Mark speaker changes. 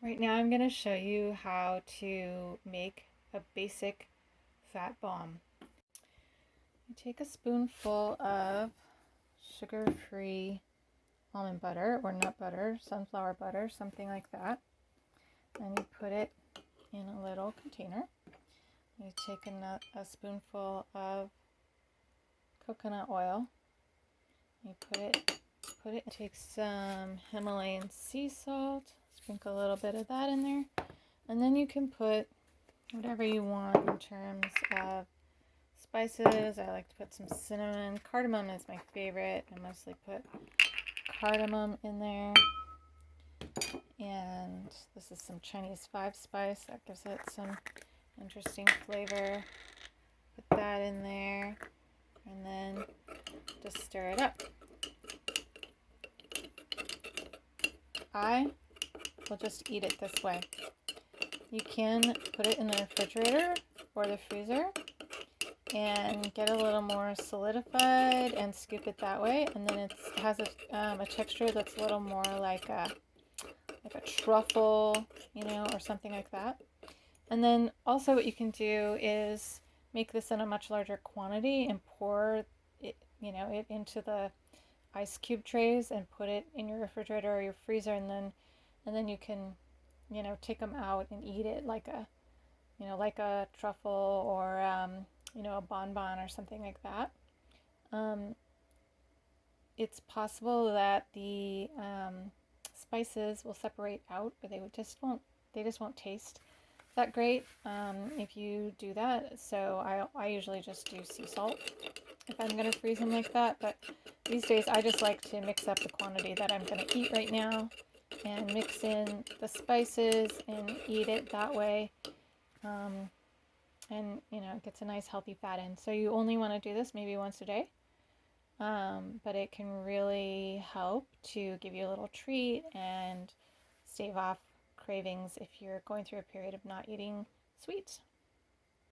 Speaker 1: Right now I'm going to show you how to make a basic fat bomb. You take a spoonful of sugar-free almond butter or nut butter, sunflower butter, something like that, and you put it in a little container. You take a spoonful of coconut oil. You take some Himalayan sea salt, sprinkle a little bit of that in there, and then you can put whatever you want in terms of spices. I like to put some cinnamon. Cardamom is my favorite. I mostly put cardamom in there. And this is some Chinese 5-spice. That gives it some interesting flavor. Put that in there. And then just stir it up. I will just eat it this way. You can put it in the refrigerator or the freezer and get a little more solidified and scoop it that way, and then it has a texture that's a little more like a truffle, or something like that. And then also what you can do is make this in a much larger quantity and pour it, it into the ice cube trays and put it in your refrigerator or your freezer, and then you can take them out and eat it like a truffle or a bonbon or something like that. It's possible that the spices will separate out, or they just won't taste that great if you do that. So I usually just do sea salt if I'm going to freeze them like that. But these days I just like to mix up the quantity that I'm going to eat right now and mix in the spices and eat it that way. And it gets a nice healthy fat in. So you only want to do this maybe once a day, but it can really help to give you a little treat and stave off cravings if you're going through a period of not eating sweets.